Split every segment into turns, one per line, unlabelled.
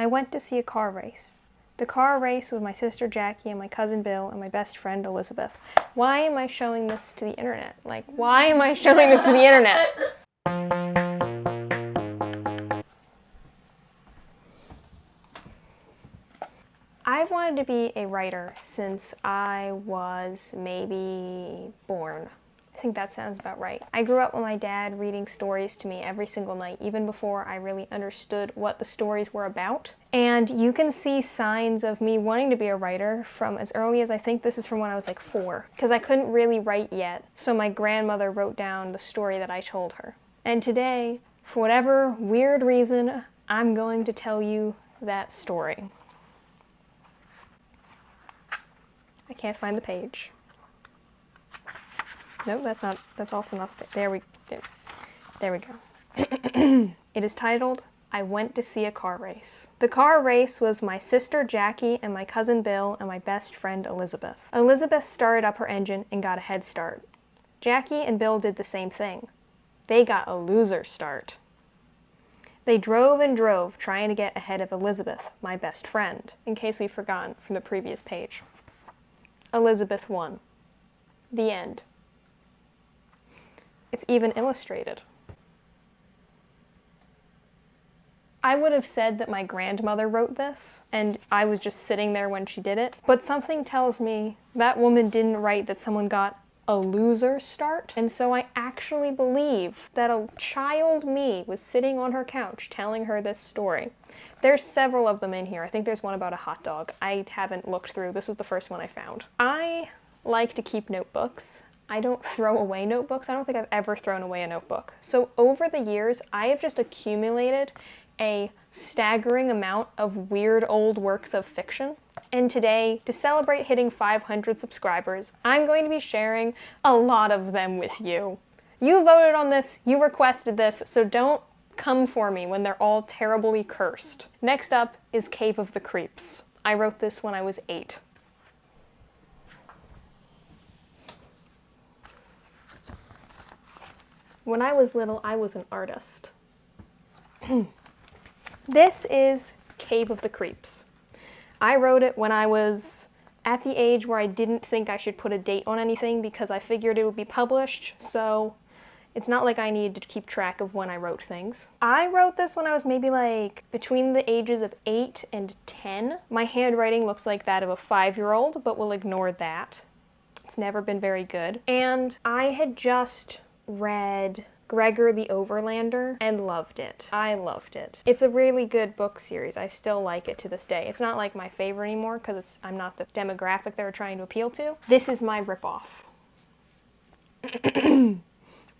I went to see a car race. The car race was my sister Jackie and my cousin Bill and my best friend Elizabeth. Why am I showing this to the internet? Like, why am I showing this to the internet? I've wanted to be a writer since I was maybe born. I think that sounds about right. I grew up with my dad reading stories to me every single night, even before I really understood what the stories were about. And you can see signs of me wanting to be a writer from as early as, I think this is from when I was like 4, because I couldn't really write yet. So my grandmother wrote down the story that I told her. And today, for whatever weird reason, I'm going to tell you that story. I can't find the page. No, that's also not, there we go. It is titled, I Went to See a Car Race. The car race was my sister Jackie and my cousin Bill and my best friend Elizabeth. Elizabeth started up her engine and got a head start. Jackie and Bill did the same thing. They got a loser start. They drove and drove, trying to get ahead of Elizabeth, my best friend, in case we've forgotten from the previous page. Elizabeth won. The end. It's even illustrated. I would have said that my grandmother wrote this, and I was just sitting there when she did it, but something tells me that woman didn't write that someone got a loser start, and so I actually believe that a child me was sitting on her couch telling her this story. There's several of them in here. I think there's one about a hot dog. I haven't looked through. This was the first one I found. I like to keep notebooks. I don't throw away notebooks. I don't think I've ever thrown away a notebook. So over the years, I have just accumulated a staggering amount of weird old works of fiction. And today, to celebrate hitting 500 subscribers, I'm going to be sharing a lot of them with you. You voted on this, you requested this, so don't come for me when they're all terribly cursed. Next up is Cave of the Creeps. I wrote this when I was 8. When I was little, I was an artist. This is Cave of the Creeps. I wrote it when I was at the age where I didn't think I should put a date on anything because I figured it would be published, so it's not like I needed to keep track of when I wrote things. I wrote this when I was maybe like between the ages of 8 and 10. My handwriting looks like that of a 5-year-old, but we'll ignore that. It's never been very good. And I had just read Gregor the Overlander and loved it. I loved it. It's a really good book series. I still like it to this day. It's not like my favorite anymore because I'm not the demographic they're trying to appeal to. This is my ripoff.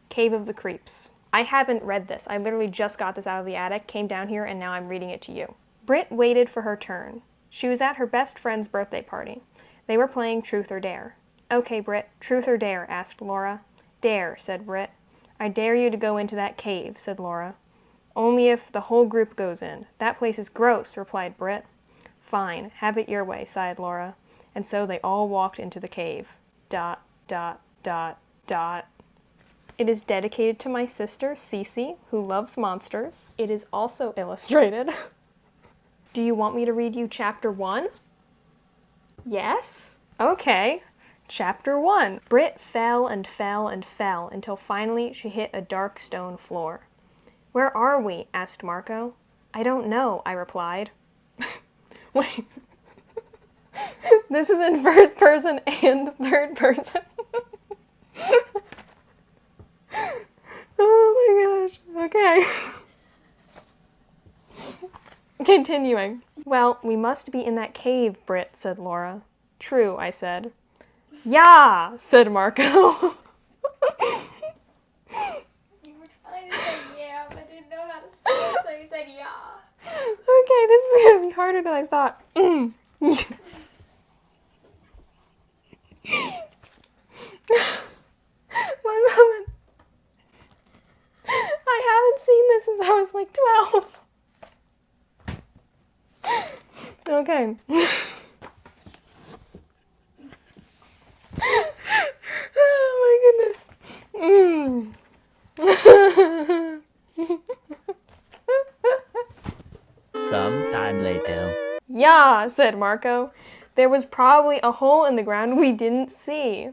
Cave of the Creeps. I haven't read this. I literally just got this out of the attic, came down here, and now I'm reading it to you. Britt waited for her turn. She was at her best friend's birthday party. They were playing Truth or Dare. Okay, Britt, truth or dare? Asked Laura. Dare, said Britt. I dare you to go into that cave, said Laura. Only if the whole group goes in. That place is gross, replied Britt. Fine, have it your way, sighed Laura. And so they all walked into the cave. ... It is dedicated to my sister, Cece, who loves monsters. It is also illustrated. Do you want me to read you chapter 1? Yes? Okay. Chapter 1. Britt fell and fell and fell until finally she hit a dark stone floor. Where are we? Asked Marco. I don't know, I replied. Wait. This is in first person and third person. Oh my gosh. Okay. Continuing. Well, we must be in that cave, Britt, said Laura. True, I said. Yeah, said Marco.
You were trying to say yeah, but didn't know how to spell, so you said yeah.
Okay, this is gonna be harder than I thought. One moment. I haven't seen this since I was like 12. Okay. Oh my goodness.
Some time later. later.
Yeah, said Marco. There was probably a hole in the ground we didn't see.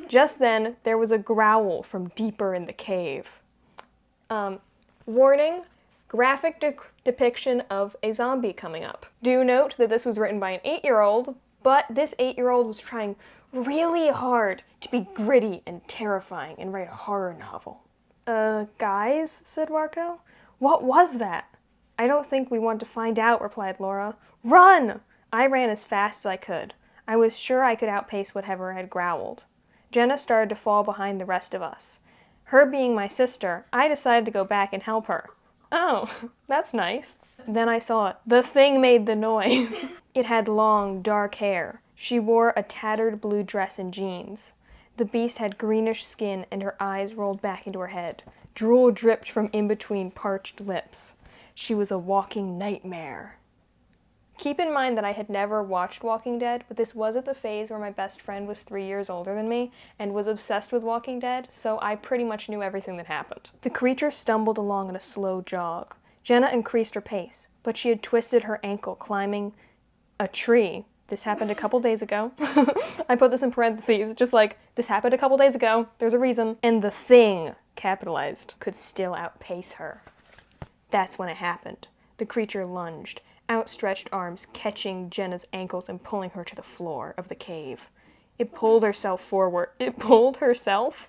Just then, there was a growl from deeper in the cave. Warning, graphic depiction of a zombie coming up. Do note that this was written by an 8-year-old, but this 8-year-old was trying really hard to be gritty and terrifying and write a horror novel. Guys, said Marco, what was that? I don't think we want to find out, replied Laura. Run! I ran as fast as I could. I was sure I could outpace whatever had growled. Jenna started to fall behind the rest of us. Her being my sister, I decided to go back and help her. Oh, that's nice. Then I saw it. The thing made the noise. It had long, dark hair. She wore a tattered blue dress and jeans. The beast had greenish skin and her eyes rolled back into her head. Drool dripped from in between parched lips. She was a walking nightmare. Keep in mind that I had never watched Walking Dead, but this was at the phase where my best friend was 3 years older than me and was obsessed with Walking Dead, so I pretty much knew everything that happened. The creature stumbled along in a slow jog. Jenna increased her pace, but she had twisted her ankle climbing a tree. This happened a couple days ago. I put this in parentheses, just like, this happened a couple days ago, there's a reason. And the thing, capitalized, could still outpace her. That's when it happened. The creature lunged, outstretched arms catching Jenna's ankles and pulling her to the floor of the cave. It pulled herself forward. It pulled herself?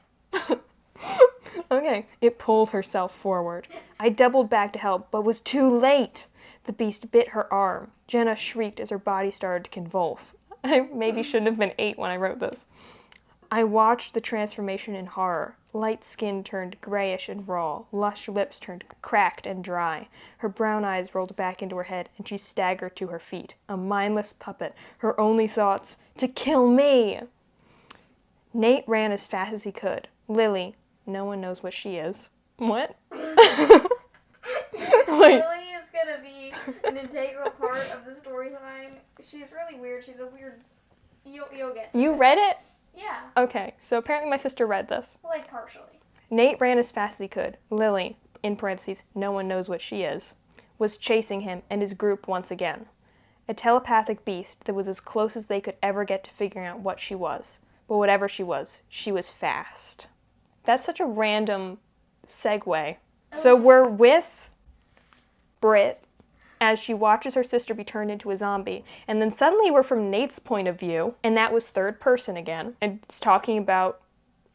Okay. It pulled herself forward. I doubled back to help, but was too late. The beast bit her arm. Jenna shrieked as her body started to convulse. I maybe shouldn't have been 8 when I wrote this. I watched the transformation in horror. Light skin turned grayish and raw. Lush lips turned cracked and dry. Her brown eyes rolled back into her head, and she staggered to her feet, a mindless puppet, her only thoughts, to kill me! Nate ran as fast as he could. Lily, no one knows what she is. What?
Lily is gonna be an integral part of the storyline. She's really weird. She's a weird... You'll get to
You
it.
read it?
Yeah,
Okay, so apparently my sister read this.
like partially.
Nate ran as fast as he could. Lily, in parentheses, no one knows what she is, was chasing him and his group once again. A telepathic beast that was as close as they could ever get to figuring out what she was. But whatever she was fast. That's such a random segue. So we're with Britt as she watches her sister be turned into a zombie, and then suddenly we're from Nate's point of view, and that was third person again, and it's talking about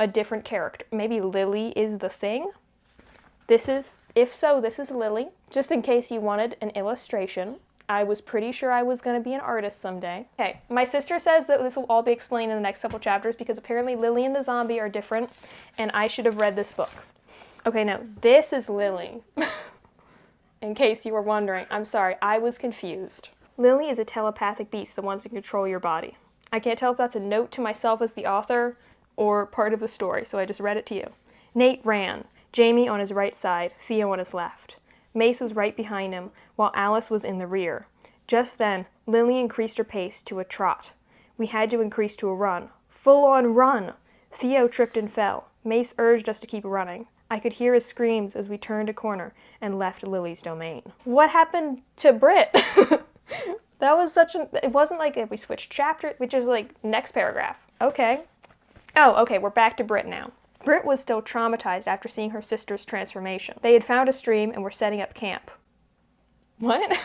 a different character. Maybe Lily is the thing? If so, this is Lily. Just in case you wanted an illustration, I was pretty sure I was going to be an artist someday. Okay, my sister says that this will all be explained in the next couple chapters because apparently Lily and the zombie are different, and I should have read this book. Okay, no, this is Lily. In case you were wondering, I'm sorry, I was confused. Lily is a telepathic beast that wants to control your body. I can't tell if that's a note to myself as the author or part of the story, so I just read it to you. Nate ran, Jamie on his right side, Theo on his left. Mace was right behind him, while Alice was in the rear. Just then, Lily increased her pace to a trot. We had to increase to a run. Full-on run! Theo tripped and fell. Mace urged us to keep running. I could hear his screams as we turned a corner and left Lily's domain. What happened to Britt? That was it wasn't like we switched chapter, which is like next paragraph. Okay. Oh, okay, we're back to Britt now. Britt was still traumatized after seeing her sister's transformation. They had found a stream and were setting up camp. What?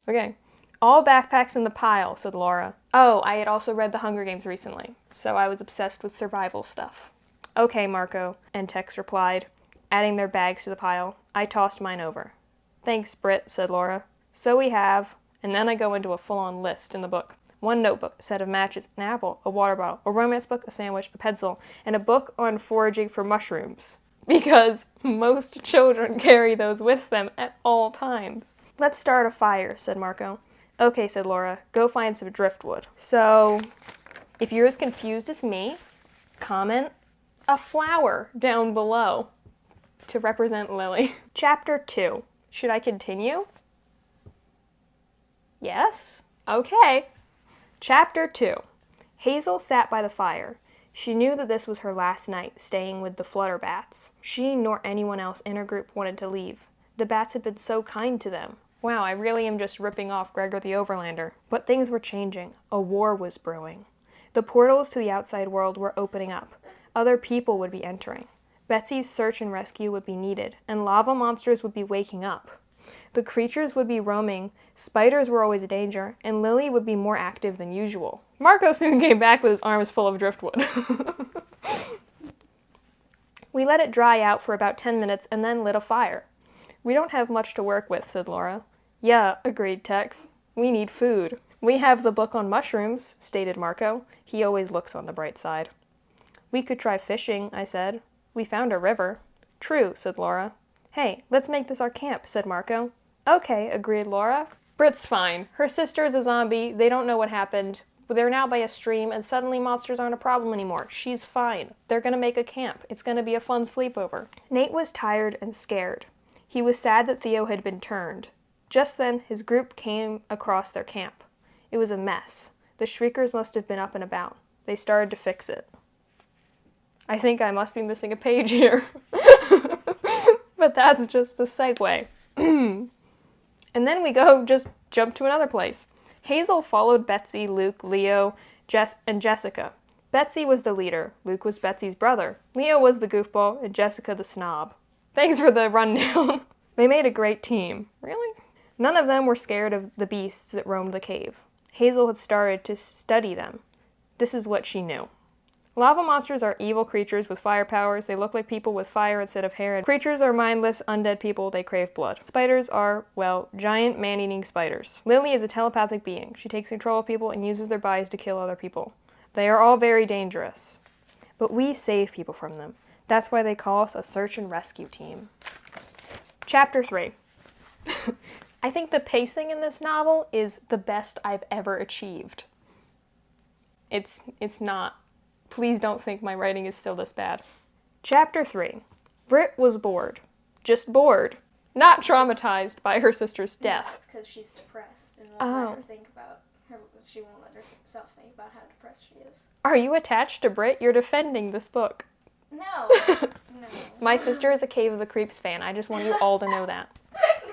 Okay. All backpacks in the pile, said Laura. Oh, I had also read The Hunger Games recently, so I was obsessed with survival stuff. Okay, Marco, and Tex replied, adding their bags to the pile. I tossed mine over. Thanks, Britt, said Laura. So we have, and then I go into a full-on list in the book. 1 notebook, a set of matches, an apple, a water bottle, a romance book, a sandwich, a pencil, and a book on foraging for mushrooms. Because most children carry those with them at all times. Let's start a fire, said Marco. Okay, said Laura, go find some driftwood. So, if you're as confused as me, comment a flower down below to represent Lily. Chapter 2. Should I continue? Yes? Okay. Chapter 2. Hazel sat by the fire. She knew that this was her last night staying with the Flutterbats. She nor anyone else in her group wanted to leave. The bats had been so kind to them. Wow, I really am just ripping off Gregor the Overlander. But things were changing. A war was brewing. The portals to the outside world were opening up. Other people would be entering. Betsy's search and rescue would be needed, and lava monsters would be waking up. The creatures would be roaming, spiders were always a danger, and Lily would be more active than usual. Marco soon came back with his arms full of driftwood. We let it dry out for about 10 minutes and then lit a fire. We don't have much to work with, said Laura. Yeah, agreed Tex. We need food. We have the book on mushrooms, stated Marco. He always looks on the bright side. We could try fishing, I said. We found a river. True, said Laura. Hey, let's make this our camp, said Marco. Okay, agreed Laura. Brit's fine. Her sister's a zombie. They don't know what happened. They're now by a stream, and suddenly monsters aren't a problem anymore. She's fine. They're gonna make a camp. It's gonna be a fun sleepover. Nate was tired and scared. He was sad that Theo had been turned. Just then, his group came across their camp. It was a mess. The Shriekers must have been up and about. They started to fix it. I think I must be missing a page here. But that's just the segue. And then we just jump to another place. Hazel followed Betsy, Luke, Leo, and Jessica. Betsy was the leader. Luke was Betsy's brother. Leo was the goofball, and Jessica the snob. Thanks for the rundown. They made a great team. Really? None of them were scared of the beasts that roamed the cave. Hazel had started to study them. This is what she knew. Lava monsters are evil creatures with fire powers. They look like people with fire instead of hair. Creatures are mindless, undead people. They crave blood. Spiders are, well, giant man-eating spiders. Lily is a telepathic being. She takes control of people and uses their bodies to kill other people. They are all very dangerous. But we save people from them. That's why they call us a search and rescue team. Chapter 3. I think the pacing in this novel is the best I've ever achieved. It's not. Please don't think my writing is still this bad. Chapter 3. Brit was bored. Just bored. Not traumatized by her sister's death.
That's because she's depressed and won't let her think about her. She won't let herself think about how depressed she is.
Are you attached to Brit? You're defending this book.
No. No.
My sister is a Cave of the Creeps fan. I just want you all to know that.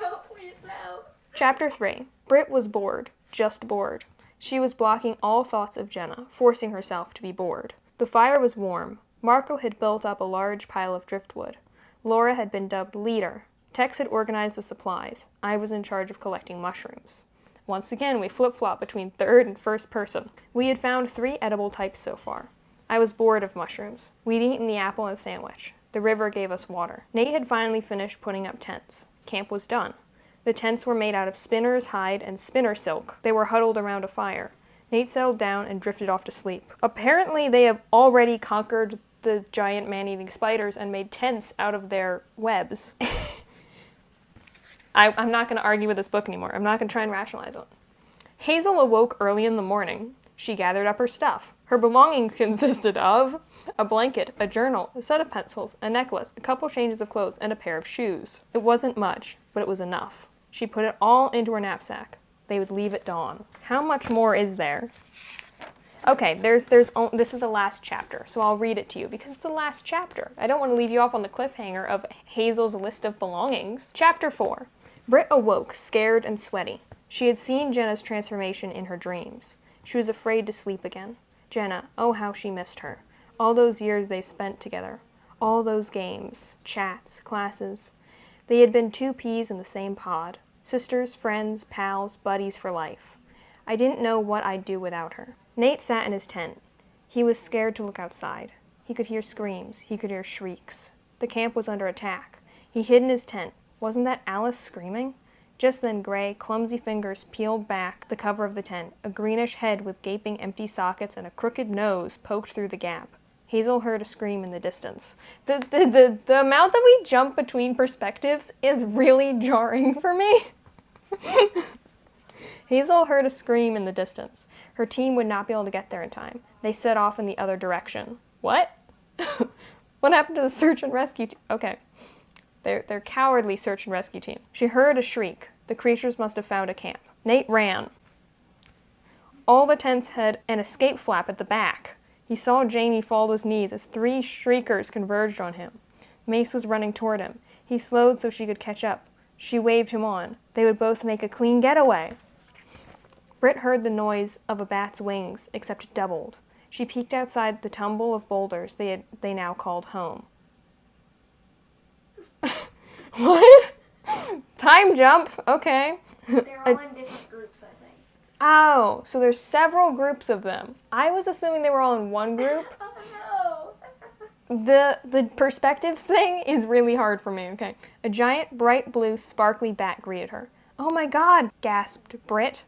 No, please no.
Chapter 3. Brit was bored. Just bored. She was blocking all thoughts of Jenna, forcing herself to be bored. The fire was warm. Marco had built up a large pile of driftwood. Laura had been dubbed leader. Tex had organized the supplies. I was in charge of collecting mushrooms. Once again, we flip-flopped between third and first person. We had found 3 edible types so far. I was bored of mushrooms. We'd eaten the apple and sandwich. The river gave us water. Nate had finally finished putting up tents. Camp was done. The tents were made out of spinner's hide and spinner silk. They were huddled around a fire. Nate settled down and drifted off to sleep. Apparently they have already conquered the giant man-eating spiders and made tents out of their webs. I'm not going to argue with this book anymore. I'm not going to try and rationalize it. Hazel awoke early in the morning. She gathered up her stuff. Her belongings consisted of a blanket, a journal, a set of pencils, a necklace, a couple changes of clothes, and a pair of shoes. It wasn't much, but it was enough. She put it all into her knapsack. They would leave at dawn. How much more is there? Okay, this is the last chapter, so I'll read it to you because it's the last chapter. I don't want to leave you off on the cliffhanger of Hazel's list of belongings. Chapter 4. Brit awoke, scared and sweaty. She had seen Jenna's transformation in her dreams. She was afraid to sleep again. Jenna, oh how she missed her. All those years they spent together. All those games, chats, classes. They had been 2 peas in the same pod. Sisters, friends, pals, buddies for life. I didn't know what I'd do without her. Nate sat in his tent. He was scared to look outside. He could hear screams. He could hear shrieks. The camp was under attack. He hid in his tent. Wasn't that Alice screaming? Just then gray, clumsy fingers peeled back the cover of the tent. A greenish head with gaping empty sockets and a crooked nose poked through the gap. Hazel heard a scream in the distance. The amount that we jump between perspectives is really jarring for me. Hazel heard a scream in the distance. Her team would not be able to get there in time. They set off in the other direction. What? What happened to the search and rescue team? Okay. Their cowardly search and rescue team. She heard a shriek. The creatures must have found a camp. Nate ran. All the tents had an escape flap at the back. He saw Jamie fall to his knees as 3 shriekers converged on him. Mace was running toward him. He slowed so she could catch up. She waved him on. They would both make a clean getaway. Britt heard the noise of a bat's wings, except it doubled. She peeked outside the tumble of boulders they now called home. What? Time jump. Okay.
They're all in different groups, I think.
Oh, so there's several groups of them. I was assuming they were all in one group.
Oh
The perspectives thing is really hard for me, okay? A giant, bright blue, sparkly bat greeted her. Oh my god, gasped Britt.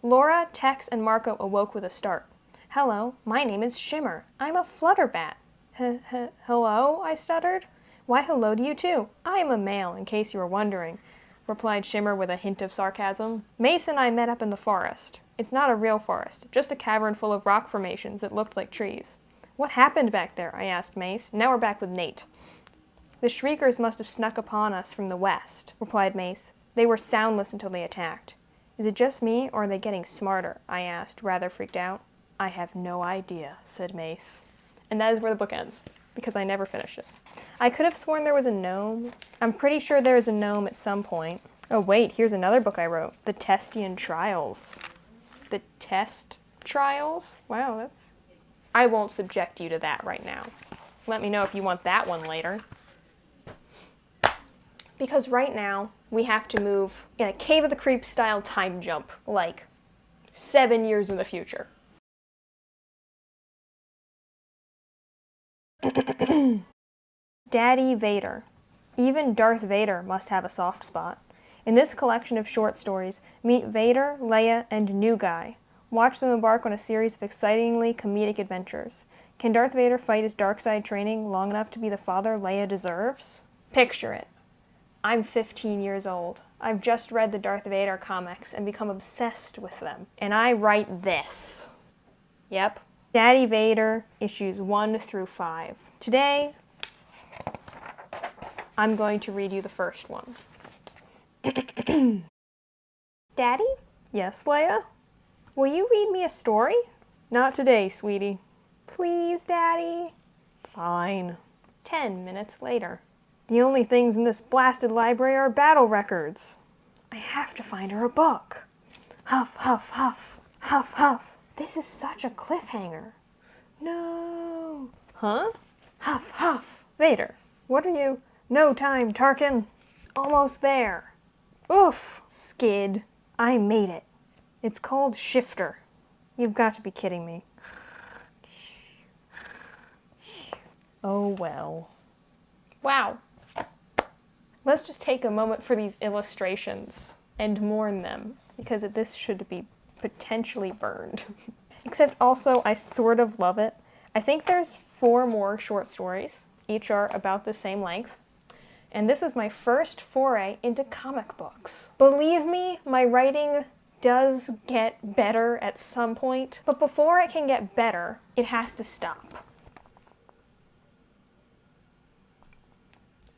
Laura, Tex, and Marco awoke with a start. Hello, my name is Shimmer. I'm a flutter bat. Hello, I stuttered. Why, hello to you too. I am a male, in case you were wondering, replied Shimmer with a hint of sarcasm. Mace and I met up in the forest. It's not a real forest, just a cavern full of rock formations that looked like trees. What happened back there? I asked Mace. Now we're back with Nate. The Shriekers must have snuck upon us from the west, replied Mace. They were soundless until they attacked. Is it just me, or are they getting smarter? I asked, rather freaked out. I have no idea, said Mace. And that is where the book ends, because I never finished it. I could have sworn there was a gnome. I'm pretty sure there is a gnome at some point. Oh wait, here's another book I wrote. The Testian Trials. The Test Trials? Wow, that's... I won't subject you to that right now. Let me know if you want that one later. Because right now, we have to move in a Cave of the Creeps style time jump, like 7 years in the future. Daddy Vader. Even Darth Vader must have a soft spot. In this collection of short stories, meet Vader, Leia, and New Guy. Watch them embark on a series of excitingly comedic adventures. Can Darth Vader fight his dark side training long enough to be the father Leia deserves? Picture it. I'm 15 years old. I've just read the Darth Vader comics and become obsessed with them. And I write this. Yep. Daddy Vader, issues 1 through 5. Today, I'm going to read you the first one. Daddy? Yes, Leia? Will you read me a story? Not today, sweetie. Please, Daddy? Fine. 10 minutes later. The only things in this blasted library are battle records. I have to find her a book. Huff, huff, huff. Huff, huff. This is such a cliffhanger. No. Huh? Huff, huff. Vader, what are you? No time, Tarkin. Almost there. Oof. Skid. I made it. It's called Shifter. You've got to be kidding me. Oh well. Wow. Let's just take a moment for these illustrations and mourn them, because this should be potentially burned. Except also, I sort of love it. I think there's 4 more short stories. Each are about the same length. And this is my first foray into comic books. Believe me, my writing does get better at some point, but before it can get better, it has to stop.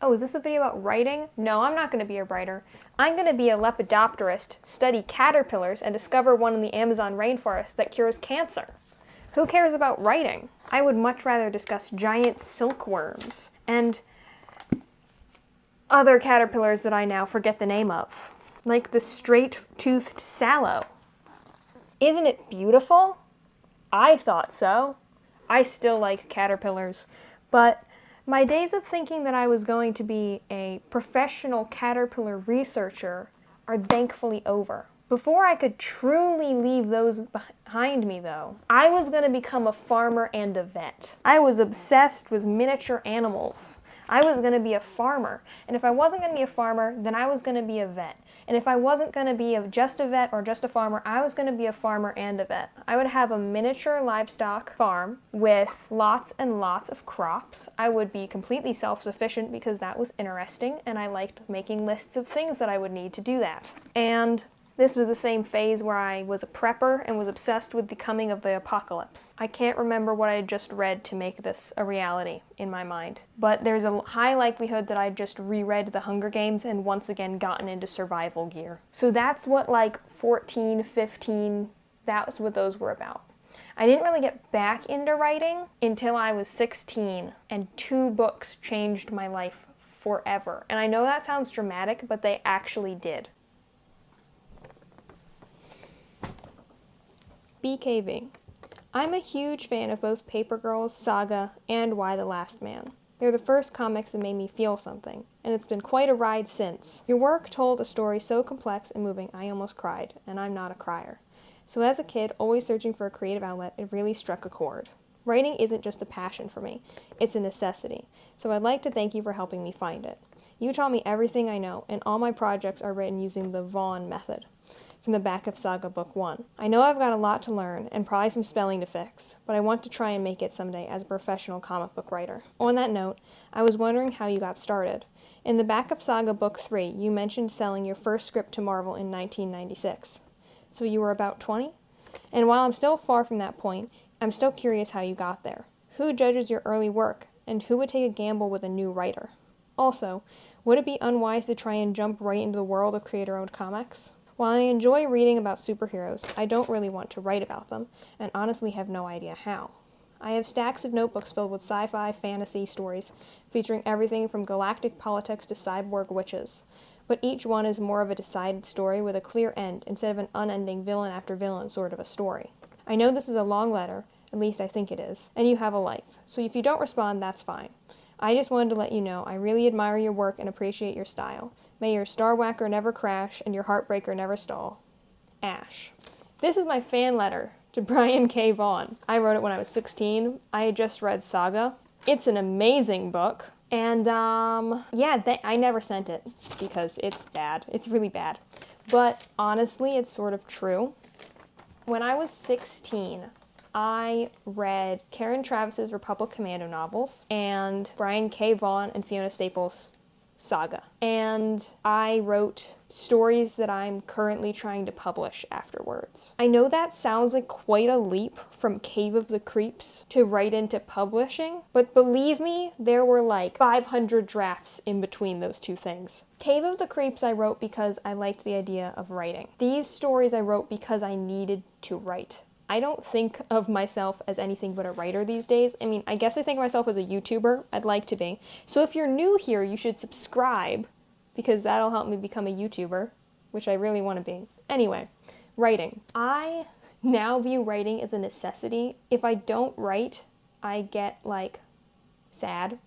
Oh, is this a video about writing? No, I'm not going to be a writer. I'm going to be a lepidopterist, study caterpillars, and discover one in the Amazon rainforest that cures cancer. Who cares about writing? I would much rather discuss giant silkworms and other caterpillars that I now forget the name of, like the straight-toothed sallow. Isn't it beautiful? I thought so. I still like caterpillars, but my days of thinking that I was going to be a professional caterpillar researcher are thankfully over. Before I could truly leave those behind me, though, I was going to become a farmer and a vet. I was obsessed with miniature animals. I was going to be a farmer, and if I wasn't going to be a farmer, then I was going to be a vet. And if I wasn't going to be just a vet or just a farmer, I was going to be a farmer and a vet. I would have a miniature livestock farm with lots and lots of crops. I would be completely self-sufficient because that was interesting, and I liked making lists of things that I would need to do that. And this was the same phase where I was a prepper and was obsessed with the coming of the apocalypse. I can't remember what I had just read to make this a reality in my mind, but there's a high likelihood that I just reread The Hunger Games and once again gotten into survival gear. So that's what like 14, 15, that's what those were about. I didn't really get back into writing until I was 16, and 2 books changed my life forever. And I know that sounds dramatic, but they actually did. BKV. I'm a huge fan of both Paper Girls, Saga, and Y the Last Man. They're the first comics that made me feel something, and it's been quite a ride since. Your work told a story so complex and moving I almost cried, and I'm not a crier. So as a kid, always searching for a creative outlet, it really struck a chord. Writing isn't just a passion for me, it's a necessity, so I'd like to thank you for helping me find it. You taught me everything I know, and all my projects are written using the Vaughn method from the back of Saga Book 1. I know I've got a lot to learn and probably some spelling to fix, but I want to try and make it someday as a professional comic book writer. On that note, I was wondering how you got started. In the back of Saga Book 3, you mentioned selling your first script to Marvel in 1996. So you were about 20? And while I'm still far from that point, I'm still curious how you got there. Who judges your early work, and who would take a gamble with a new writer? Also, would it be unwise to try and jump right into the world of creator-owned comics? While I enjoy reading about superheroes, I don't really want to write about them, and honestly have no idea how. I have stacks of notebooks filled with sci-fi fantasy stories, featuring everything from galactic politics to cyborg witches. But each one is more of a decided story with a clear end instead of an unending villain after villain sort of a story. I know this is a long letter, at least I think it is, and you have a life, so if you don't respond, that's fine. I just wanted to let you know I really admire your work and appreciate your style. May your Star Whacker never crash and your Heartbreaker never stall. Ash. This is my fan letter to Brian K. Vaughan. I wrote it when I was 16. I had just read Saga. It's an amazing book. And, I never sent it because it's bad. It's really bad. But honestly, it's sort of true. When I was 16, I read Karen Travis's Republic Commando novels and Brian K. Vaughan and Fiona Staples' Saga. And I wrote stories that I'm currently trying to publish afterwards. I know that sounds like quite a leap from Cave of the Creeps to right into publishing, but believe me, there were like 500 drafts in between those two things. Cave of the Creeps I wrote because I liked the idea of writing. These stories I wrote because I needed to write. I don't think of myself as anything but a writer these days. I mean, I guess I think of myself as a YouTuber. I'd like to be. So if you're new here, you should subscribe because that'll help me become a YouTuber, which I really want to be. Anyway, writing. I now view writing as a necessity. If I don't write, I get like sad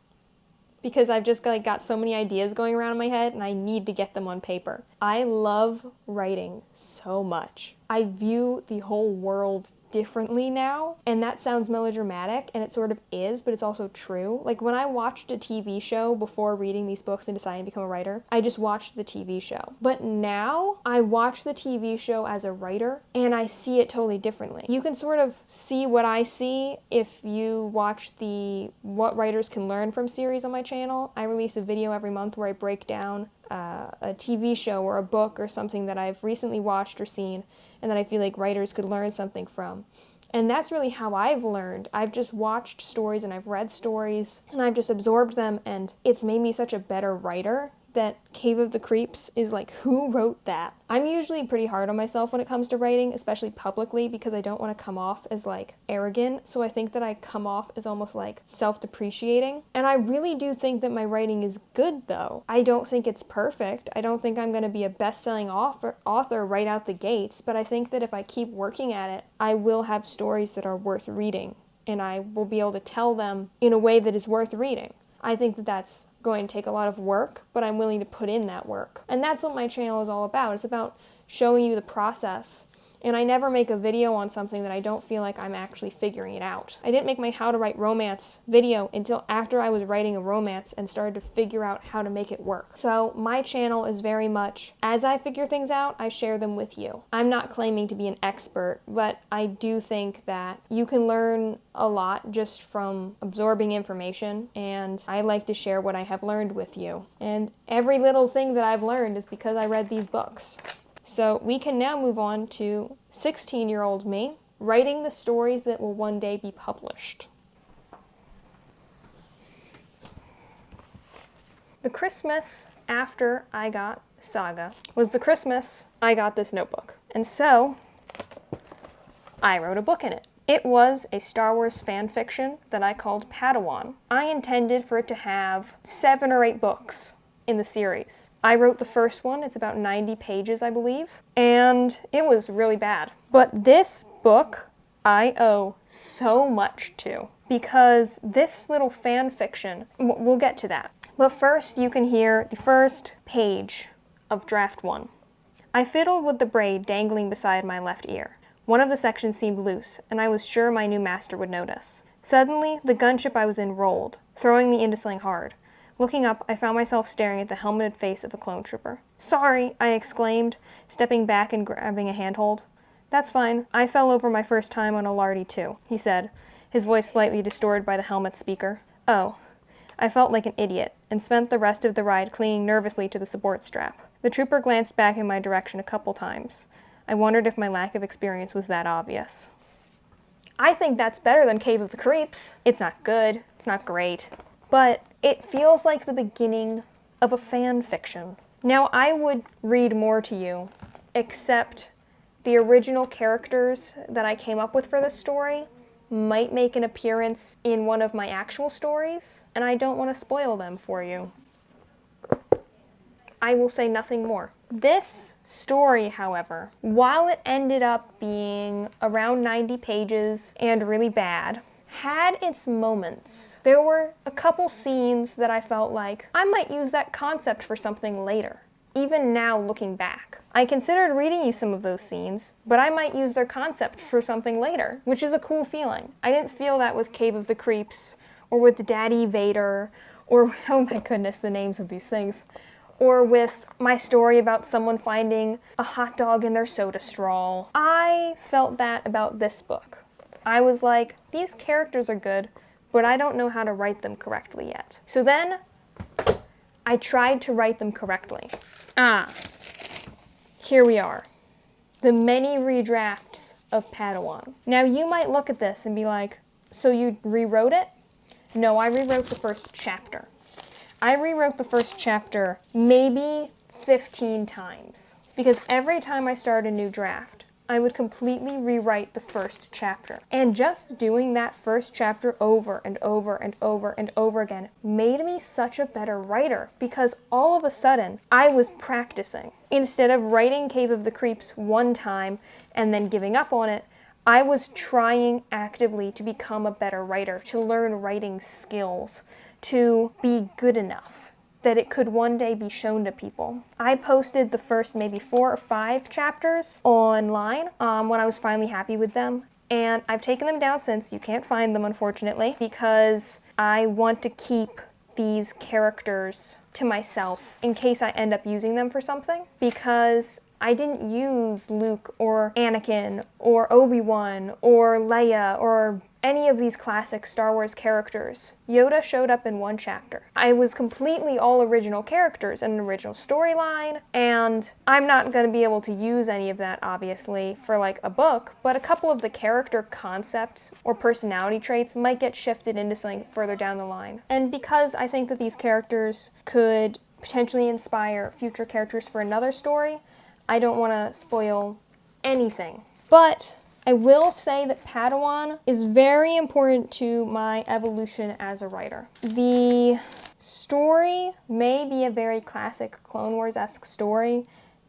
because I've just got so many ideas going around in my head and I need to get them on paper. I love writing so much. I view the whole world differently now, and that sounds melodramatic, and it sort of is, but it's also true. Like when I watched a TV show before reading these books and deciding to become a writer, I just watched the TV show. But now I watch the TV show as a writer, and I see it totally differently. You can sort of see what I see if you watch the What Writers Can Learn From series on my channel. I release a video every month where I break down a TV show or a book or something that I've recently watched or seen and that I feel like writers could learn something from. And that's really how I've learned. I've just watched stories and I've read stories and I've just absorbed them, and it's made me such a better writer that Cave of the Creeps is like, who wrote that? I'm usually pretty hard on myself when it comes to writing, especially publicly, because I don't want to come off as like arrogant. So I think that I come off as almost like self-depreciating. And I really do think that my writing is good though. I don't think it's perfect. I don't think I'm going to be a best-selling author right out the gates, but I think that if I keep working at it, I will have stories that are worth reading, and I will be able to tell them in a way that is worth reading. I think that that's going to take a lot of work, but I'm willing to put in that work. And that's what my channel is all about. It's about showing you the process. And I never make a video on something that I don't feel like I'm actually figuring it out. I didn't make my How to Write Romance video until after I was writing a romance and started to figure out how to make it work. So my channel is very much, as I figure things out, I share them with you. I'm not claiming to be an expert, but I do think that you can learn a lot just from absorbing information, and I like to share what I have learned with you. And every little thing that I've learned is because I read these books. So we can now move on to 16-year-old me, writing the stories that will one day be published. The Christmas after I got Saga was the Christmas I got this notebook. And so I wrote a book in it. It was a Star Wars fan fiction that I called Padawan. I intended for it to have 7 or 8 books in the series. I wrote the first one, it's about 90 pages, I believe, and it was really bad. But this book I owe so much to, because this little fan fiction, we'll get to that. But first, you can hear the first page of Draft 1. I fiddled with the braid dangling beside my left ear. One of the sections seemed loose, and I was sure my new master would notice. Suddenly, the gunship I was in rolled, throwing me into sling hard. Looking up, I found myself staring at the helmeted face of a clone trooper. "Sorry," I exclaimed, stepping back and grabbing a handhold. "That's fine. I fell over my first time on a Lardy too," he said, his voice slightly distorted by the helmet speaker. "Oh." I felt like an idiot, and spent the rest of the ride clinging nervously to the support strap. The trooper glanced back in my direction a couple times. I wondered if my lack of experience was that obvious. I think that's better than Cave of the Creeps. It's not good, it's not great, but it feels like the beginning of a fan fiction. Now, I would read more to you, except the original characters that I came up with for this story might make an appearance in one of my actual stories, and I don't want to spoil them for you. I will say nothing more. This story, however, while it ended up being around 90 pages and really bad, had its moments. There were a couple scenes that I felt like I might use that concept for something later. Even now, looking back, I considered reading you some of those scenes, but I might use their concept for something later, which is a cool feeling. I didn't feel that with Cave of the Creeps, or with Daddy Vader, or, oh my goodness, the names of these things, or with my story about someone finding a hot dog in their soda straw. I felt that about this book. I was like, these characters are good, but I don't know how to write them correctly yet. So then, I tried to write them correctly. Here we are. The many redrafts of Padawan. Now you might look at this and be like, so you rewrote it? No, I rewrote the first chapter. I rewrote the first chapter maybe 15 times. Because every time I start a new draft, I would completely rewrite the first chapter. And just doing that first chapter over and over and over and over again made me such a better writer, because all of a sudden I was practicing. Instead of writing Cave of the Creeps one time and then giving up on it, I was trying actively to become a better writer, to learn writing skills, to be good enough that it could one day be shown to people. I posted the first maybe 4 or 5 chapters online when I was finally happy with them, and I've taken them down since. You can't find them, unfortunately, because I want to keep these characters to myself in case I end up using them for something, because I didn't use Luke or Anakin or Obi-Wan or Leia or any of these classic Star Wars characters. Yoda showed up in 1 chapter. I was completely all original characters and an original storyline, and I'm not going to be able to use any of that, obviously, for like a book, but a couple of the character concepts or personality traits might get shifted into something further down the line. And because I think that these characters could potentially inspire future characters for another story, I don't want to spoil anything. But I will say that Padawan is very important to my evolution as a writer. The story may be a very classic Clone Wars-esque story.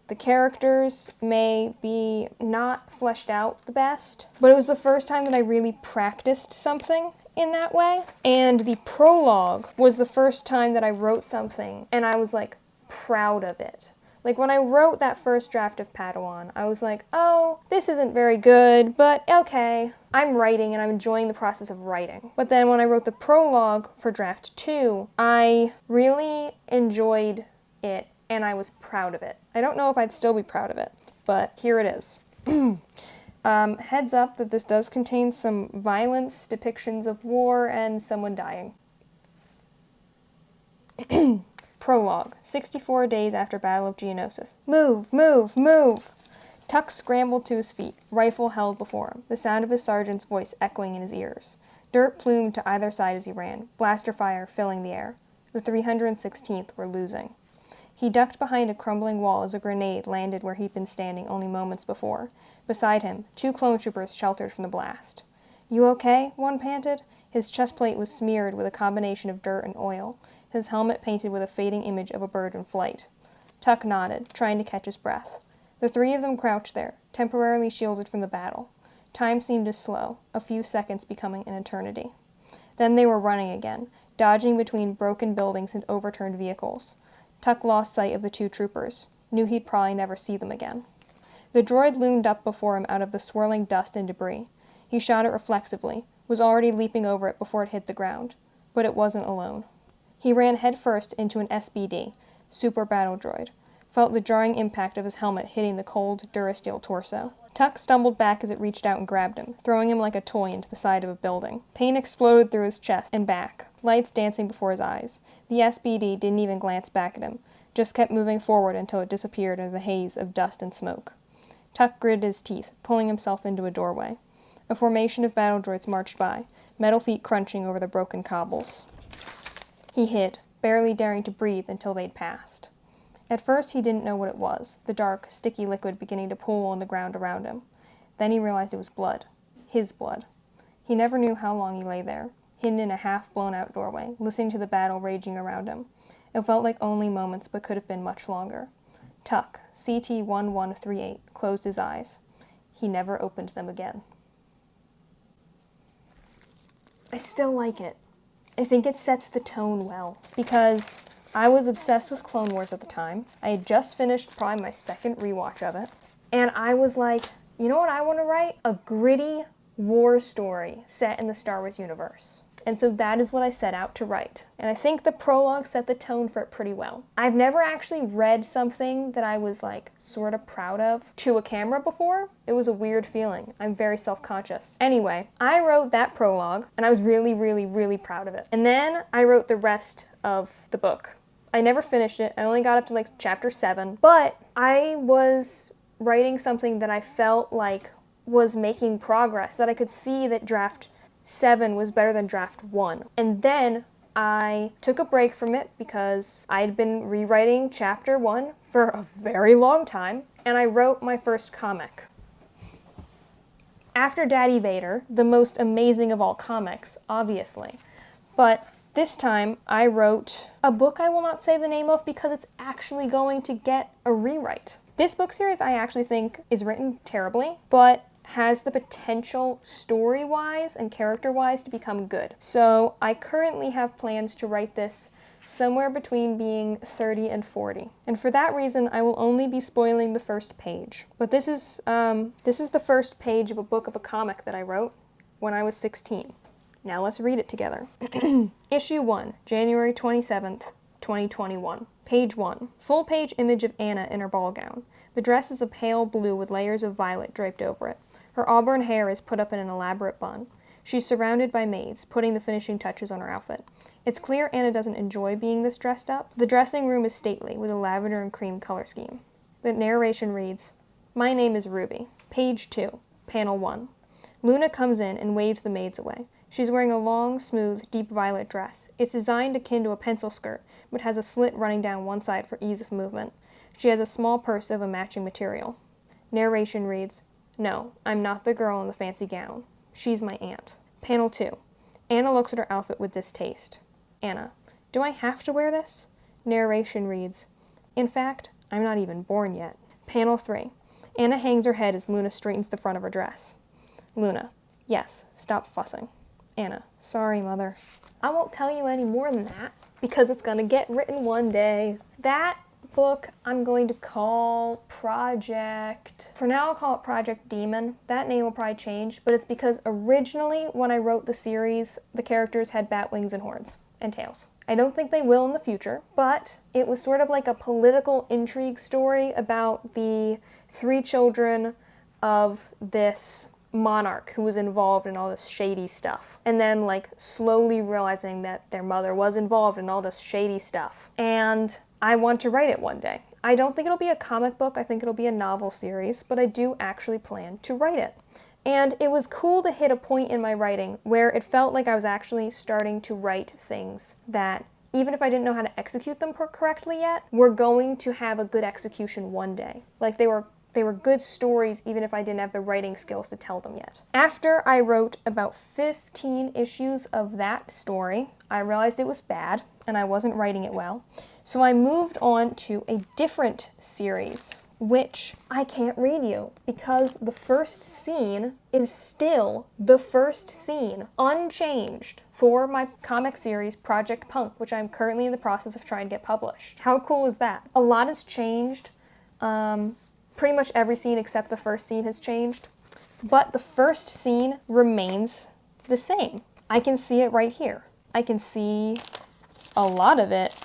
The characters may be not fleshed out the best, but it was the first time that I really practiced something in that way. And the prologue was the first time that I wrote something and I was like proud of it. Like, when I wrote that first draft of Padawan, I was like, oh, this isn't very good, but okay. I'm writing and I'm enjoying the process of writing. But then when I wrote the prologue for draft 2, I really enjoyed it and I was proud of it. I don't know if I'd still be proud of it, but here it is. Heads up that this does contain some violence, depictions of war, and someone dying. Prologue, 64 days after Battle of Geonosis. Move, move, move! Tuck scrambled to his feet, rifle held before him, the sound of his sergeant's voice echoing in his ears. Dirt plumed to either side as he ran, blaster fire filling the air. The 316th were losing. He ducked behind a crumbling wall as a grenade landed where he'd been standing only moments before. Beside him, 2 clone troopers sheltered from the blast. "You okay?" one panted. His chest plate was smeared with a combination of dirt and oil, his helmet painted with a fading image of a bird in flight. Tuck nodded, trying to catch his breath. The three of them crouched there, temporarily shielded from the battle. Time seemed to slow, a few seconds becoming an eternity. Then they were running again, dodging between broken buildings and overturned vehicles. Tuck lost sight of the two troopers, knew he'd probably never see them again. The droid loomed up before him out of the swirling dust and debris. He shot it reflexively, was already leaping over it before it hit the ground. But it wasn't alone. He ran headfirst into an SBD, Super Battle Droid, felt the jarring impact of his helmet hitting the cold, Durasteel torso. Tuck stumbled back as it reached out and grabbed him, throwing him like a toy into the side of a building. Pain exploded through his chest and back, lights dancing before his eyes. The SBD didn't even glance back at him, just kept moving forward until it disappeared in the haze of dust and smoke. Tuck gritted his teeth, pulling himself into a doorway. A formation of battle droids marched by, metal feet crunching over the broken cobbles. He hid, barely daring to breathe until they'd passed. At first he didn't know what it was, the dark, sticky liquid beginning to pool on the ground around him. Then he realized it was blood. His blood. He never knew how long he lay there, hidden in a half-blown-out doorway, listening to the battle raging around him. It felt like only moments, but could have been much longer. Tuck, CT-1138, closed his eyes. He never opened them again. I still like it. I think it sets the tone well, because I was obsessed with Clone Wars at the time. I had just finished probably my second rewatch of it, and I was like, you know what I want to write? A gritty war story set in the Star Wars universe. And so that is what I set out to write. And I think the prologue set the tone for it pretty well. I've never actually read something that I was like sort of proud of to a camera before. It was a weird feeling. I'm very self-conscious. Anyway, I wrote that prologue and I was really, really, really proud of it. And then I wrote the rest of the book. I never finished it. I only got up to like chapter 7, but I was writing something that I felt like was making progress, that I could see that draft 7 was better than draft 1. And then I took a break from it because I'd been rewriting chapter 1 for a very long time, and I wrote my first comic. After Daddy Vader, the most amazing of all comics, obviously. But this time I wrote a book I will not say the name of because it's actually going to get a rewrite. This book series I actually think is written terribly, but has the potential story-wise and character-wise to become good. So I currently have plans to write this somewhere between being 30 and 40. And for that reason, I will only be spoiling the first page. But this is the first page of a book of a comic that I wrote when I was 16. Now let's read it together. Issue 1, January 27th, 2021. Page 1. Full page image of Anna in her ball gown. The dress is a pale blue with layers of violet draped over it. Her auburn hair is put up in an elaborate bun. She's surrounded by maids, putting the finishing touches on her outfit. It's clear Anna doesn't enjoy being this dressed up. The dressing room is stately, with a lavender and cream color scheme. The narration reads, "My name is Ruby." Page 2, Panel 1. Luna comes in and waves the maids away. She's wearing a long, smooth, deep violet dress. It's designed akin to a pencil skirt, but has a slit running down one side for ease of movement. She has a small purse of a matching material. Narration reads, "No, I'm not the girl in the fancy gown. She's my aunt." Panel 2. Anna looks at her outfit with distaste. Anna, do I have to wear this? Narration reads, "In fact, I'm not even born yet." Panel 3. Anna hangs her head as Luna straightens the front of her dress. Luna, yes, stop fussing. Anna, sorry, Mother. I won't tell you any more than that, because it's gonna get written one day. That book I'm going to call for now I'll call it Project Demon. That name will probably change, but it's because originally when I wrote the series, the characters had bat wings and horns and tails. I don't think they will in the future, but it was sort of like a political intrigue story about the 3 children of this monarch who was involved in all this shady stuff, and then like slowly realizing that their mother was involved in all this shady stuff. And I want to write it one day. I don't think it'll be a comic book, I think it'll be a novel series, but I do actually plan to write it. And it was cool to hit a point in my writing where it felt like I was actually starting to write things that, even if I didn't know how to execute them correctly yet, were going to have a good execution one day. Like they were They were good stories even if I didn't have the writing skills to tell them yet. After I wrote about 15 issues of that story, I realized it was bad and I wasn't writing it well. So I moved on to a different series, which I can't read you because the first scene is still the first scene, unchanged, for my comic series Project Punk, which I'm currently in the process of trying to get published. How cool is that? A lot has changed. Pretty much every scene except the first scene has changed, but the first scene remains the same. I can see it right here. I can see a lot of it.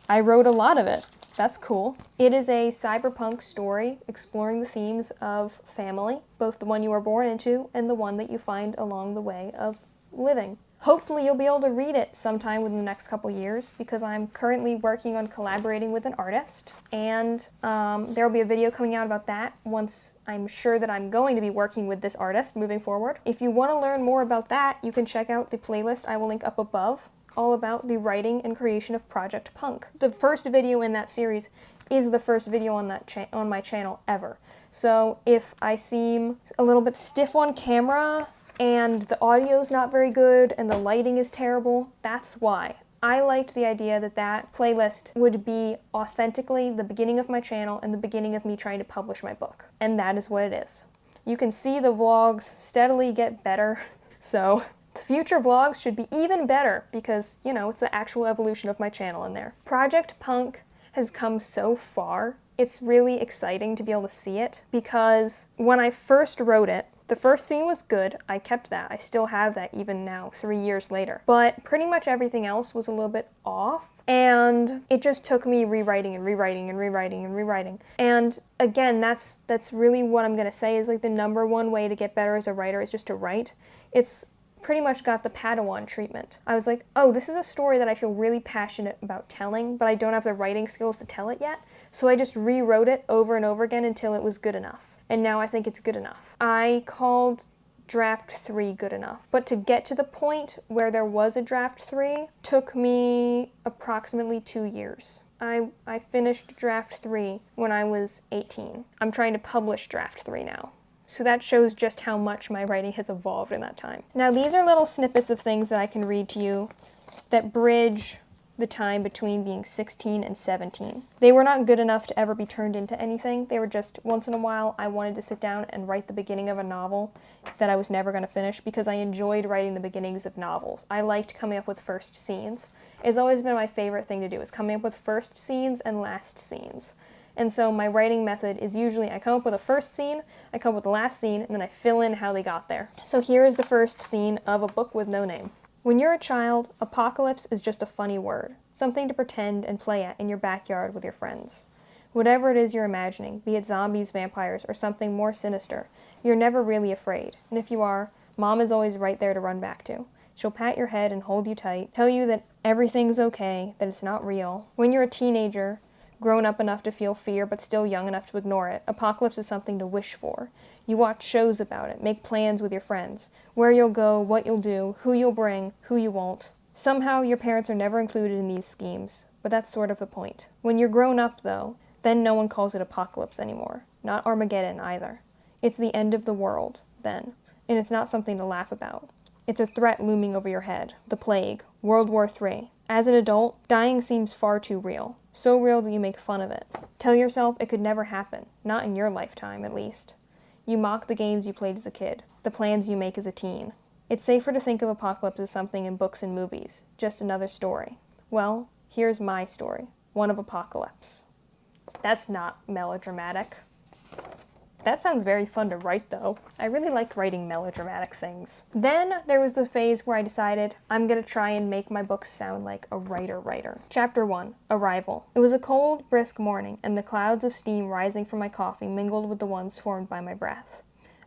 I wrote a lot of it. That's cool. It is a cyberpunk story exploring the themes of family, both the one you were born into and the one that you find along the way of living. Hopefully you'll be able to read it sometime within the next couple years because I'm currently working on collaborating with an artist, and there will be a video coming out about that once I'm sure that I'm going to be working with this artist moving forward. If you want to learn more about that, you can check out the playlist I will link up above, all about the writing and creation of Project Punk. The first video in that series is the first video on that on my channel ever. So if I seem a little bit stiff on camera and the audio's not very good and the lighting is terrible, that's why. I liked the idea that that playlist would be authentically the beginning of my channel and the beginning of me trying to publish my book. And that is what it is. You can see the vlogs steadily get better, so the future vlogs should be even better because, you know, it's the actual evolution of my channel in there. Project Punk has come so far. It's really exciting to be able to see it because when I first wrote it, the first scene was good. I kept that. I still have that even now, 3 years later. But pretty much everything else was a little bit off. And it just took me rewriting and rewriting and rewriting and rewriting. And again, that's really what I'm gonna say is like the number one way to get better as a writer is just to write. It's pretty much got the Padawan treatment. I was like, oh, this is a story that I feel really passionate about telling, but I don't have the writing skills to tell it yet. So I just rewrote it over and over again until it was good enough. And now I think it's good enough. I called draft 3 good enough. But to get to the point where there was a draft 3 took me approximately 2 years. I finished draft 3 when I was 18. I'm trying to publish draft 3 now. So that shows just how much my writing has evolved in that time. Now these are little snippets of things that I can read to you that bridge the time between being 16 and 17. They were not good enough to ever be turned into anything. They were just, once in a while, I wanted to sit down and write the beginning of a novel that I was never going to finish because I enjoyed writing the beginnings of novels. I liked coming up with first scenes. It's always been my favorite thing to do, is coming up with first scenes and last scenes. And so my writing method is usually I come up with a first scene, I come up with the last scene, and then I fill in how they got there. So here is the first scene of a book with no name. When you're a child, apocalypse is just a funny word, something to pretend and play at in your backyard with your friends. Whatever it is you're imagining, be it zombies, vampires, or something more sinister, you're never really afraid. And if you are, Mom is always right there to run back to. She'll pat your head and hold you tight, tell you that everything's okay, that it's not real. When you're a teenager, grown up enough to feel fear but still young enough to ignore it, apocalypse is something to wish for. You watch shows about it, make plans with your friends, where you'll go, what you'll do, who you'll bring, who you won't. Somehow your parents are never included in these schemes, but that's sort of the point. When you're grown up though, then no one calls it apocalypse anymore. Not Armageddon either. It's the end of the world, then, and it's not something to laugh about. It's a threat looming over your head. The plague, World War III. As an adult, dying seems far too real. So real that you make fun of it. Tell yourself it could never happen, not in your lifetime at least. You mock the games you played as a kid, the plans you make as a teen. It's safer to think of apocalypse as something in books and movies, just another story. Well, here's my story, one of apocalypse. That's not melodramatic. That sounds very fun to write though. I really like writing melodramatic things. Then there was the phase where I decided I'm gonna try and make my books sound like a writer. Chapter 1, Arrival. It was a cold, brisk morning, and the clouds of steam rising from my coffee mingled with the ones formed by my breath.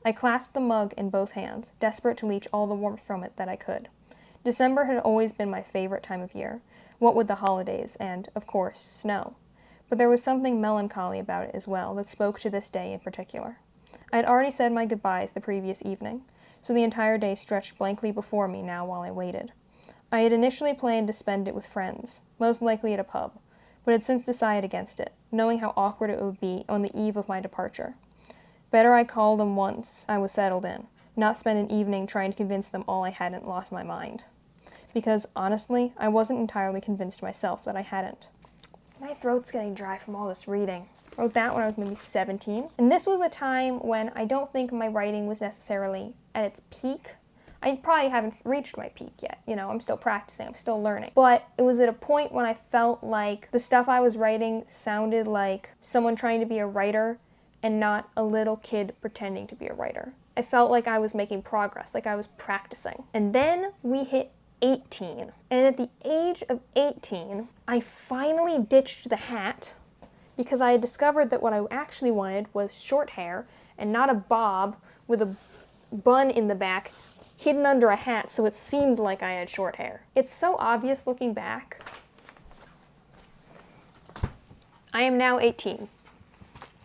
I clasped the mug in both hands, desperate to leach all the warmth from it that I could. December had always been my favorite time of year, what with the holidays and, of course, snow. But there was something melancholy about it as well that spoke to this day in particular. I had already said my goodbyes the previous evening, so the entire day stretched blankly before me now while I waited. I had initially planned to spend it with friends, most likely at a pub, but had since decided against it, knowing how awkward it would be on the eve of my departure. Better I called them once I was settled in, not spend an evening trying to convince them all I hadn't lost my mind. Because, honestly, I wasn't entirely convinced myself that I hadn't. My throat's getting dry from all this reading. I wrote that when I was maybe 17. And this was a time when I don't think my writing was necessarily at its peak. I probably haven't reached my peak yet. You know, I'm still practicing, I'm still learning. But it was at a point when I felt like the stuff I was writing sounded like someone trying to be a writer and not a little kid pretending to be a writer. I felt like I was making progress, like I was practicing. And then we hit 18. And at the age of 18, I finally ditched the hat because I had discovered that what I actually wanted was short hair and not a bob with a bun in the back hidden under a hat so it seemed like I had short hair. It's so obvious looking back. I am now 18.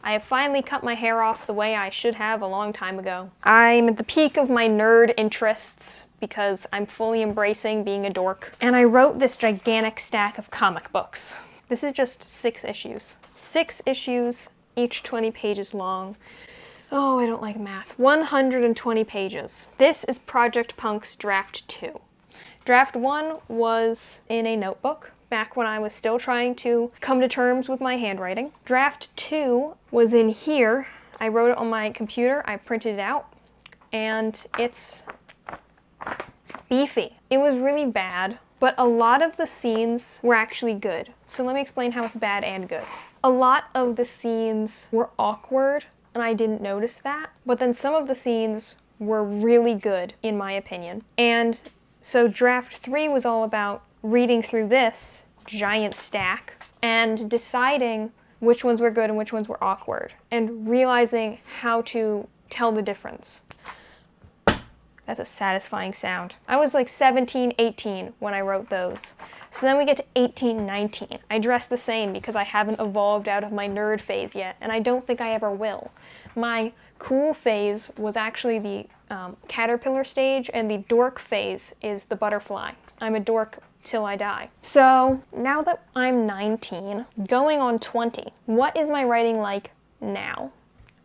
I have finally cut my hair off the way I should have a long time ago. I'm at the peak of my nerd interests because I'm fully embracing being a dork. And I wrote this gigantic stack of comic books. This is just 6 issues. 6 issues, each 20 pages long. Oh, I don't like math. 120 pages. This is Project Punk's Draft 2. Draft 1 was in a notebook back when I was still trying to come to terms with my handwriting. Draft 2 was in here. I wrote it on my computer, I printed it out, and it's beefy. It was really bad, but a lot of the scenes were actually good. So let me explain how it's bad and good. A lot of the scenes were awkward, and I didn't notice that, but then some of the scenes were really good, in my opinion. And so Draft 3 was all about reading through this giant stack and deciding which ones were good and which ones were awkward, and realizing how to tell the difference. That's a satisfying sound. I was like 17, 18 when I wrote those. So then we get to 18, 19. I dress the same because I haven't evolved out of my nerd phase yet, and I don't think I ever will. My cool phase was actually the caterpillar stage, and the dork phase is the butterfly. I'm a dork till I die. So now that I'm 19, going on 20, what is my writing like now?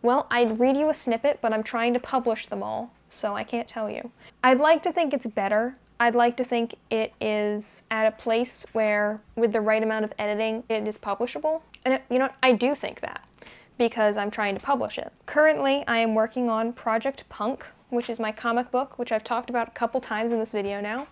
Well, I'd read you a snippet, but I'm trying to publish them all, so I can't tell you. I'd like to think it's better. I'd like to think it is at a place where, with the right amount of editing, it is publishable. And you know, I do think that, because I'm trying to publish it. Currently, I am working on Project Punk, which is my comic book, which I've talked about a couple times in this video now.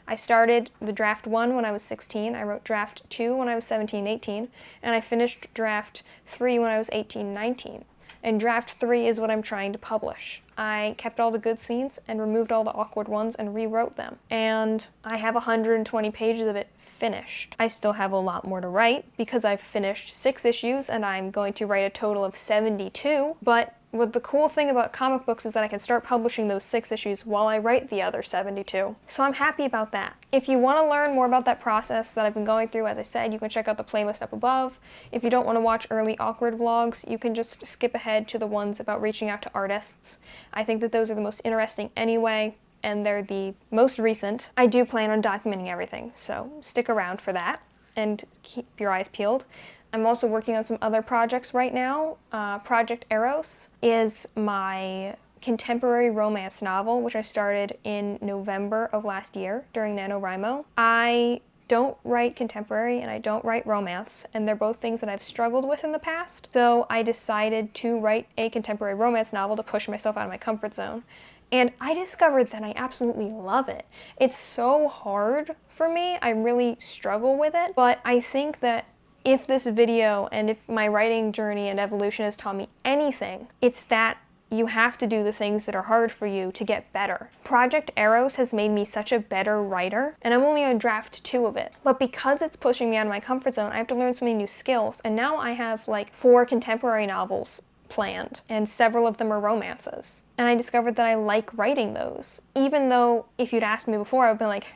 I started the Draft 1 when I was 16, I wrote Draft 2 when I was 17, 18, and I finished Draft 3 when I was 18, 19. And Draft 3 is what I'm trying to publish. I kept all the good scenes and removed all the awkward ones and rewrote them. And I have 120 pages of it finished. I still have a lot more to write because I've finished 6 issues and I'm going to write a total of 72, but what the cool thing about comic books is that I can start publishing those 6 issues while I write the other 72. So I'm happy about that. If you want to learn more about that process that I've been going through, as I said, you can check out the playlist up above. If you don't want to watch early awkward vlogs, you can just skip ahead to the ones about reaching out to artists. I think that those are the most interesting anyway, and they're the most recent. I do plan on documenting everything, so stick around for that and keep your eyes peeled. I'm also working on some other projects right now. Project Eros is my contemporary romance novel, which I started in November of last year during NaNoWriMo. I don't write contemporary and I don't write romance, and they're both things that I've struggled with in the past. So I decided to write a contemporary romance novel to push myself out of my comfort zone. And I discovered that I absolutely love it. It's so hard for me. I really struggle with it, but I think that if this video and if my writing journey and evolution has taught me anything, it's that you have to do the things that are hard for you to get better. Project Eros has made me such a better writer, and I'm only on Draft 2 of it. But because it's pushing me out of my comfort zone, I have to learn so many new skills, and now I have like 4 contemporary novels planned, and several of them are romances. And I discovered that I like writing those. Even though if you'd asked me before, I would've been like,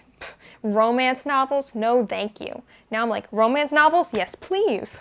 romance novels? No, thank you. Now I'm like, romance novels? Yes, please.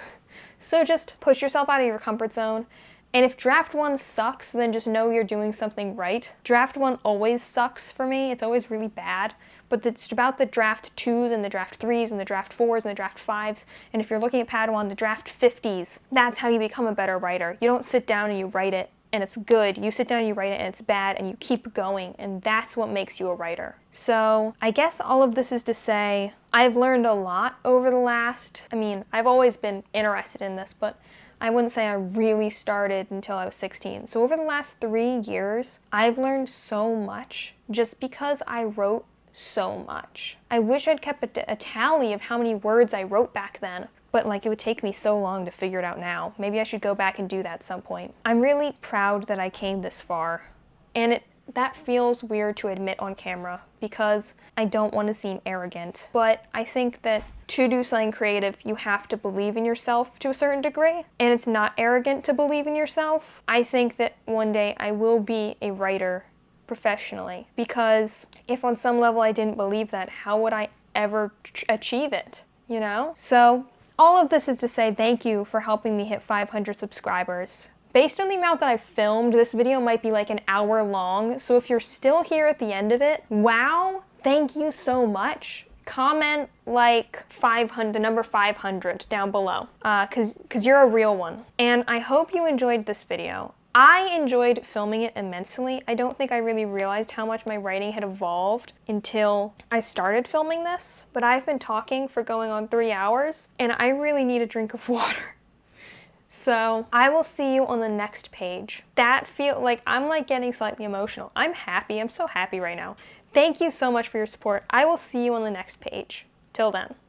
So just push yourself out of your comfort zone. And if Draft 1 sucks, then just know you're doing something right. Draft 1 always sucks for me. It's always really bad. But it's about the Draft 2s and the Draft 3s and the Draft 4s and the Draft 5s. And if you're looking at Padawan, the Draft 50s. That's how you become a better writer. You don't sit down and you write it and it's good, you sit down, you write it, and it's bad, and you keep going, and that's what makes you a writer. So I guess all of this is to say I've learned a lot over the last, I've always been interested in this, but I wouldn't say I really started until I was 16. So over the last 3 years, I've learned so much just because I wrote so much. I wish I'd kept a tally of how many words I wrote back then, but like it would take me so long to figure it out now. Maybe I should go back and do that at some point. I'm really proud that I came this far, and that feels weird to admit on camera because I don't want to seem arrogant, but I think that to do something creative, you have to believe in yourself to a certain degree, and it's not arrogant to believe in yourself. I think that one day I will be a writer professionally, because if on some level I didn't believe that, how would I ever achieve it, you know? So all of this is to say thank you for helping me hit 500 subscribers. Based on the amount that I've filmed, this video might be like an hour long, so if you're still here at the end of it, wow, thank you so much. Comment like 500, the number 500 down below, cause you're a real one. And I hope you enjoyed this video. I enjoyed filming it immensely. I don't think I really realized how much my writing had evolved until I started filming this, but I've been talking for going on 3 hours, and I really need a drink of water. So I will see you on the next page. I'm like getting slightly emotional. I'm happy. I'm so happy right now. Thank you so much for your support. I will see you on the next page. Till then.